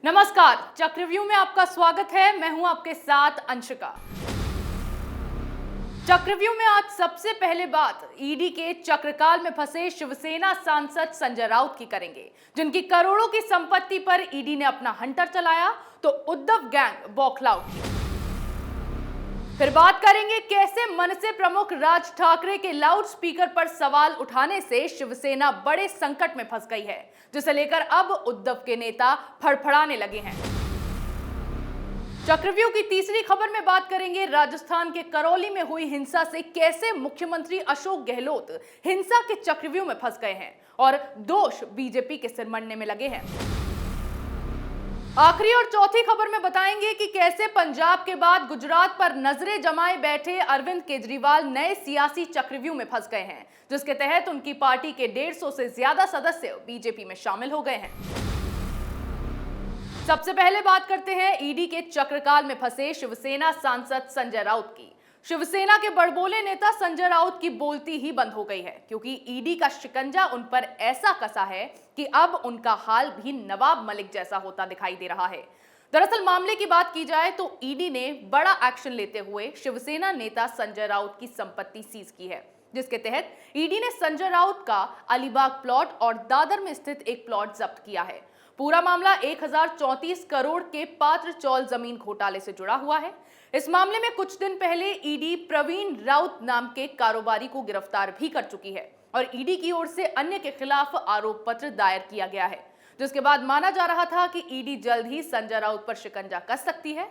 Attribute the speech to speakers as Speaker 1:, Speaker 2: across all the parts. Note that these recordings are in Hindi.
Speaker 1: नमस्कार, चक्रव्यूह में आपका स्वागत है। मैं हूं आपके साथ अंशिका। चक्रव्यूह में आज सबसे पहले बात ईडी के चक्रकाल में फंसे शिवसेना सांसद संजय राउत की करेंगे, जिनकी करोड़ों की संपत्ति पर ईडी ने अपना हंटर चलाया तो उद्धव गैंग बौखला उठी। फिर बात करेंगे कैसे मनसे प्रमुख राज ठाकरे के लाउड स्पीकर पर सवाल उठाने से शिवसेना बड़े संकट में फंस गई है, जिसे लेकर अब उद्धव के नेता फड़फड़ाने लगे हैं। चक्रव्यूह की तीसरी खबर में बात करेंगे राजस्थान के करौली में हुई हिंसा से कैसे मुख्यमंत्री अशोक गहलोत हिंसा के चक्रव्यूह में फंस गए हैं और दोष बीजेपी के सिर मढ़ने में लगे हैं। आखिरी और चौथी खबर में बताएंगे कि कैसे पंजाब के बाद गुजरात पर नजरें जमाए बैठे अरविंद केजरीवाल नए सियासी चक्रव्यूह में फंस गए हैं, जिसके तहत उनकी पार्टी के 150 से ज्यादा सदस्य बीजेपी में शामिल हो गए हैं। सबसे पहले बात करते हैं ईडी के चक्रकाल में फंसे शिवसेना सांसद संजय राउत की। शिवसेना के बड़बोले नेता संजय राउत की बोलती ही बंद हो गई है, क्योंकि ईडी का शिकंजा उन पर ऐसा कसा है कि अब उनका हाल भी नवाब मलिक जैसा होता दिखाई दे रहा है। दरअसल मामले की बात की जाए तो ईडी ने बड़ा एक्शन लेते हुए शिवसेना नेता संजय राउत की संपत्ति सीज की है, जिसके तहत ईडी ने संजय राउत का अलीबाग प्लॉट और दादर में स्थित एक प्लॉट जब्त किया है। पूरा मामला 1034 करोड़ के पात्र चौल जमीन घोटाले से जुड़ा हुआ है। इस मामले में कुछ दिन पहले ईडी प्रवीण राउत नाम के कारोबारी को गिरफ्तार भी कर चुकी है और ईडी की ओर से अन्य के खिलाफ आरोप पत्र दायर किया गया है, जिसके बाद माना जा रहा था कि ईडी जल्द ही संजय राउत पर शिकंजा कस सकती है।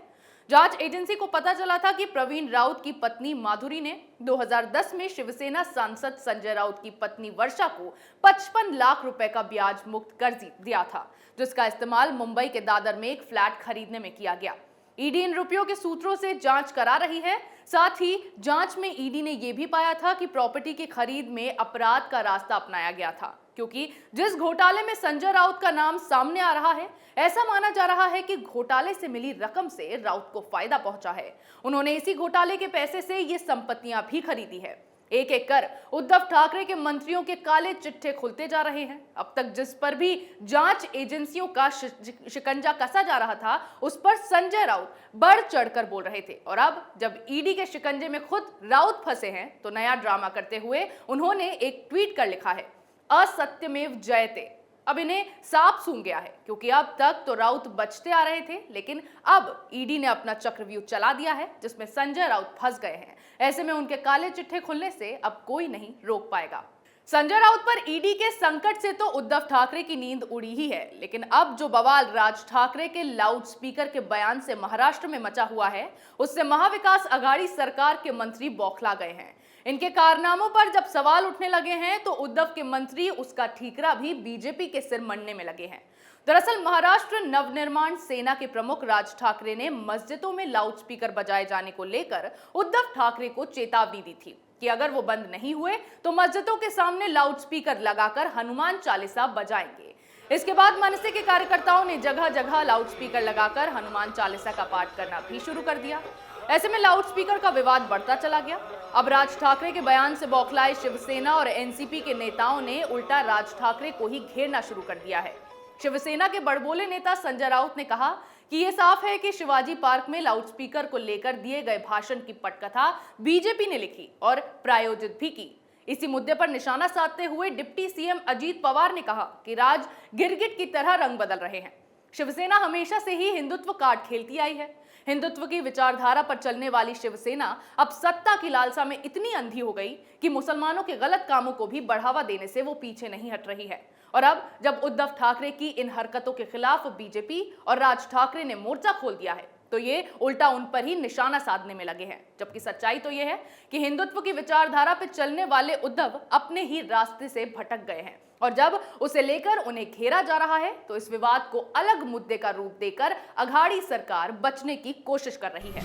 Speaker 1: जांच एजेंसी को पता चला था कि प्रवीण राउत की पत्नी माधुरी ने 2010 में शिवसेना सांसद संजय राउत की पत्नी वर्षा को 55 लाख रुपए का ब्याज मुक्त कर्ज दिया था, जिसका इस्तेमाल मुंबई के दादर में एक फ्लैट खरीदने में किया गया। ईडी इन रुपयों के सूत्रों से जांच करा रही है। साथ ही जांच में ईडी ने यह भी पाया था कि प्रॉपर्टी की खरीद में अपराध का रास्ता अपनाया गया था, क्योंकि जिस घोटाले में संजय राउत का नाम सामने आ रहा है, ऐसा माना जा रहा है कि घोटाले से मिली रकम से राउत को फायदा पहुंचा है। उन्होंने इसी घोटाले के पैसे से ये संपत्तियां भी खरीदी है। एक एक कर उद्धव ठाकरे के मंत्रियों के काले चिट्ठे खुलते जा रहे हैं। अब तक जिस पर भी जांच एजेंसियों का शिकंजा कसा जा रहा था, उस पर संजय राउत बढ़ चढ़कर बोल रहे थे, और अब जब ईडी के शिकंजे में खुद राउत फंसे हैं तो नया ड्रामा करते हुए उन्होंने एक ट्वीट कर लिखा है, असत्यमेव जयते। अब इन्हें साफ सूंघ गया है, क्योंकि अब तक तो राउत बचते आ रहे थे, लेकिन अब ईडी ने अपना चक्रव्यूह चला दिया है, जिसमें संजय राउत फंस गए हैं। ऐसे में उनके काले चिट्ठे खुलने से अब कोई नहीं रोक पाएगा। संजय राउत पर ईडी के संकट से तो उद्धव ठाकरे की नींद उड़ी ही है, लेकिन अब जो बवाल राज ठाकरे के लाउड स्पीकर के बयान से महाराष्ट्र में मचा हुआ है, उससे महाविकास अघाड़ी सरकार के मंत्री बौखला गए हैं। इनके कारनामों पर जब सवाल उठने लगे हैं तो उद्धव के मंत्री उसका ठीकरा भी बीजेपी के सिर मढ़ने में लगे हैं। दरअसल महाराष्ट्र नवनिर्माण सेना के प्रमुख राज ठाकरे ने मस्जिदों में लाउड स्पीकर बजाए जाने को लेकर उद्धव ठाकरे को चेतावनी दी थी कि अगर वो बंद नहीं हुए तो मस्जिदों के सामने लाउड स्पीकर लगाकर हनुमान चालीसा बजाएंगे। इसके बाद मनसे के कार्यकर्ताओं ने जगह जगह लाउड स्पीकर लगाकर हनुमान चालीसा का पाठ करना भी शुरू कर दिया। ऐसे में लाउड स्पीकर का विवाद बढ़ता चला गया। अब राज ठाकरे के बयान से बौखलाए शिवसेना और एनसीपी के नेताओं ने उल्टा राज ठाकरे को ही घेरना शुरू कर दिया है। शिवसेना के बड़बोले नेता संजय राउत ने कहा कि यह साफ है कि शिवाजी पार्क में लाउड स्पीकर को लेकर दिए गए भाषण की पटकथा बीजेपी ने लिखी और प्रायोजित भी की। इसी मुद्दे पर निशाना साधते हुए डिप्टी सीएम अजीत पवार ने कहा कि राज गिरगिट की तरह रंग बदल रहे हैं। शिवसेना हमेशा से ही हिंदुत्व कार्ड खेलती आई है। हिंदुत्व की विचारधारा पर चलने वाली शिवसेना अब सत्ता की लालसा में इतनी अंधी हो गई कि मुसलमानों के गलत कामों को भी बढ़ावा देने से वो पीछे नहीं हट रही है। और अब जब उद्धव ठाकरे की इन हरकतों के खिलाफ बीजेपी और राज ठाकरे ने मोर्चा खोल दिया है, तो ये उल्टा उन पर ही निशाना साधने में लगे हैं। जबकि सच्चाई तो ये है कि हिंदुत्व की विचारधारा पर चलने वाले उद्धव अपने ही रास्ते से भटक गए हैं, और जब उसे लेकर उन्हें घेरा जा रहा है तो इस विवाद को अलग मुद्दे का रूप देकर अघाड़ी सरकार बचने की कोशिश कर रही है।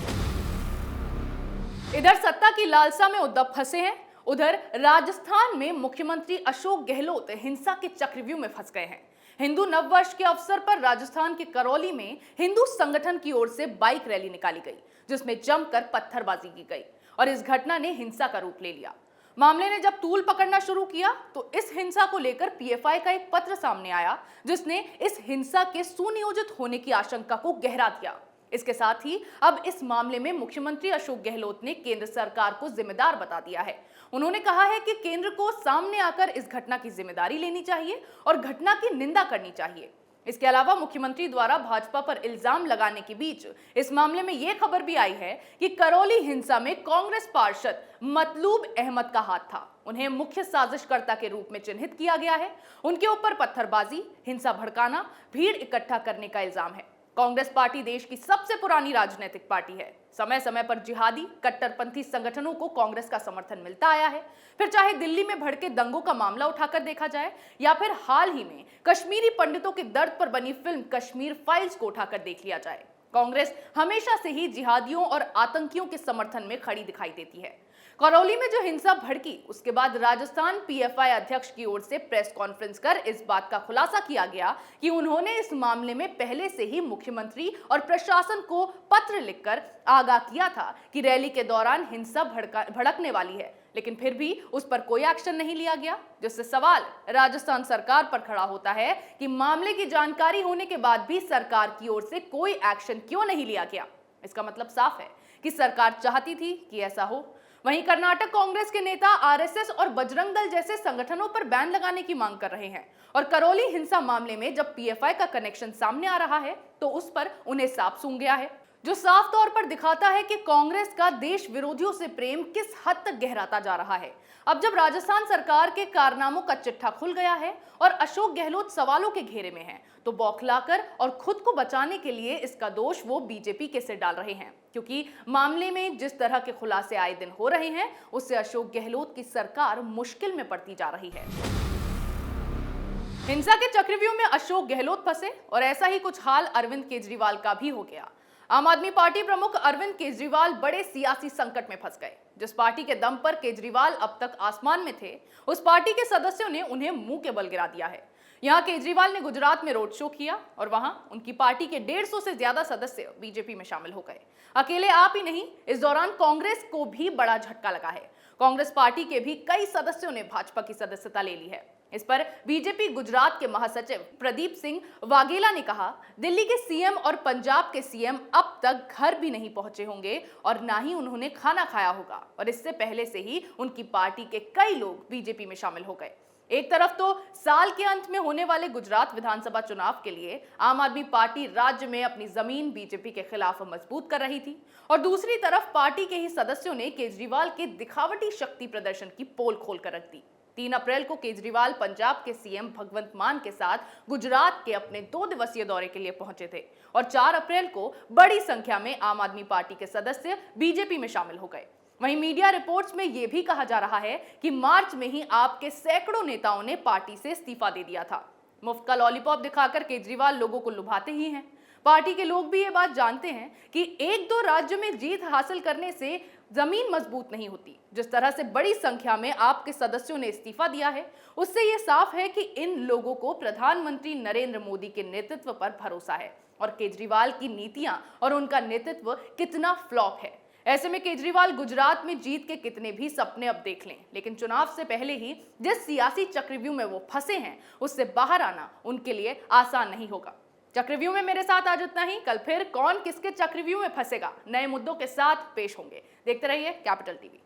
Speaker 1: इधर सत्ता की लालसा में उद्धव फंसे हैं, उधर राजस्थान में मुख्यमंत्री अशोक गहलोत हिंसा के चक्रव्यूह में फंस गए हैं। हिंदू नववर्ष के अवसर पर राजस्थान के करौली में हिंदू संगठन की ओर से बाइक रैली निकाली गई, जिसमें जमकर पत्थरबाजी की गई और इस घटना ने हिंसा का रूप ले लिया। मामले ने जब तूल पकड़ना शुरू किया तो इस हिंसा को लेकर पीएफआई का एक पत्र सामने आया, जिसने इस हिंसा के सुनियोजित होने की आशंका को गहरा दिया। इसके साथ ही अब इस मामले में मुख्यमंत्री अशोक गहलोत ने केंद्र सरकार को जिम्मेदार बता दिया है। उन्होंने कहा है कि केंद्र को सामने आकर इस घटना की जिम्मेदारी लेनी चाहिए और घटना की निंदा करनी चाहिए। इसके अलावा मुख्यमंत्री द्वारा भाजपा पर इल्जाम लगाने के बीच इस मामले में यह खबर भी आई है कि करौली हिंसा में कांग्रेस पार्षद मतलूब अहमद का हाथ था। उन्हें मुख्य साजिशकर्ता के रूप में चिन्हित किया गया है। उनके ऊपर पत्थरबाजी, हिंसा भड़काना, भीड़ इकट्ठा करने का इल्जाम है। कांग्रेस पार्टी देश की सबसे पुरानी राजनीतिक पार्टी है। समय समय पर जिहादी कट्टरपंथी संगठनों को कांग्रेस का समर्थन मिलता आया है। फिर चाहे दिल्ली में भड़के दंगों का मामला उठाकर देखा जाए या फिर हाल ही में कश्मीरी पंडितों के दर्द पर बनी फिल्म कश्मीर फाइल्स को उठाकर देख लिया जाए, कांग्रेस हमेशा से ही जिहादियों और आतंकियों के समर्थन में खड़ी दिखाई देती है। करौली में जो हिंसा भड़की, उसके बाद राजस्थान पीएफआई अध्यक्ष की ओर से प्रेस कॉन्फ्रेंस कर इस बात का खुलासा किया गया कि उन्होंने इस मामले में पहले से ही मुख्यमंत्री और प्रशासन को पत्र लिखकर आगाह किया था कि रैली के दौरान हिंसा भड़कने वाली है, लेकिन फिर भी उस पर कोई एक्शन नहीं लिया गया। जिससे सवाल राजस्थान सरकार पर खड़ा होता है कि मामले की जानकारी होने के बाद भी सरकार की ओर से कोई एक्शन क्यों नहीं लिया गया। इसका मतलब साफ है कि सरकार चाहती थी कि ऐसा हो। वहीं कर्नाटक कांग्रेस के नेता आरएसएस और बजरंग दल जैसे संगठनों पर बैन लगाने की मांग कर रहे हैं और करौली हिंसा मामले में जब पीएफआई का कनेक्शन सामने आ रहा है तो उस पर उन्हें साफ सूंघ गया है, जो साफ तौर पर दिखाता है कि कांग्रेस का देश विरोधियों से प्रेम किस हद तक गहराता जा रहा है। अब जब राजस्थान सरकार के कारनामों का चिट्ठा खुल गया है और अशोक गहलोत सवालों के घेरे में हैं, तो बौखलाकर और खुद को बचाने के लिए इसका दोष वो बीजेपी के सिर डाल रहे हैं, क्योंकि मामले में जिस तरह के खुलासे आए दिन हो रहे हैं उससे अशोक गहलोत की सरकार मुश्किल में पड़ती जा रही है। हिंसा के चक्रव्यूह में अशोक गहलोत फंसे और ऐसा ही कुछ हाल अरविंद केजरीवाल का भी हो गया। आम आदमी पार्टी प्रमुख अरविंद केजरीवाल बड़े सियासी संकट में फंस गए। जिस पार्टी के दम पर केजरीवाल अब तक आसमान में थे, उस पार्टी के सदस्यों ने उन्हें मुंह के बल गिरा दिया है। यहां केजरीवाल ने गुजरात में रोड शो किया और वहां उनकी पार्टी के 150 से ज्यादा सदस्य बीजेपी में शामिल हो गए। अकेले आप ही नहीं, इस दौरान कांग्रेस को भी बड़ा झटका लगा है। कांग्रेस पार्टी के भी कई सदस्यों ने भाजपा की सदस्यता ले ली है। इस पर बीजेपी गुजरात के महासचिव प्रदीप सिंह वाघेला ने कहा, दिल्ली के सीएम और पंजाब के सीएम अब तक घर भी नहीं पहुंचे होंगे और ना ही उन्होंने खाना खाया होगा और इससे पहले से ही उनकी पार्टी के कई लोग बीजेपी में शामिल हो गए। एक तरफ तो साल के अंत में होने वाले गुजरात विधानसभा चुनाव के लिए आम आदमी पार्टी राज्य में अपनी जमीन बीजेपी के खिलाफ मजबूत कर रही थी और दूसरी तरफ पार्टी के ही सदस्यों ने केजरीवाल के दिखावटी शक्ति प्रदर्शन की पोल खोल कर रख दी। 3 अप्रैल को केजरीवाल पंजाब के सीएम भगवंत मान के साथ गुजरात के अपने 2 दिवसीय दौरे के लिए पहुंचे थे और 4 अप्रैल को बड़ी संख्या में आम आदमी पार्टी के सदस्य बीजेपी में शामिल हो गए। वहीं मीडिया रिपोर्ट्स में यह भी कहा जा रहा है कि मार्च में ही आप के सैकड़ों नेताओं ने पार्टी से इस्तीफा दे दिया था। मुफ्त का लॉलीपॉप दिखाकर केजरीवाल लोगों को लुभाते ही हैं। पार्टी के लोग भी ये बात जानते हैं कि 1-2 राज्य में जीत हासिल करने से जमीन मजबूत नहीं होती। जिस तरह से बड़ी संख्या में आपके सदस्यों ने इस्तीफा दिया है, उससे यह साफ है कि इन लोगों को प्रधानमंत्री नरेंद्र मोदी के नेतृत्व पर भरोसा है और केजरीवाल की नीतियां और उनका नेतृत्व कितना फ्लॉप है। ऐसे में केजरीवाल गुजरात में जीत के कितने भी सपने अब देख लें, लेकिन चुनाव से पहले ही जिस सियासी चक्रव्यूह में वो फंसे हैं, उससे बाहर आना उनके लिए आसान नहीं होगा। चक्रव्यूह में मेरे साथ आज इतना ही। कल फिर कौन किसके चक्रव्यूह में फंसेगा, नए मुद्दों के साथ पेश होंगे। देखते रहिए कैपिटल टीवी।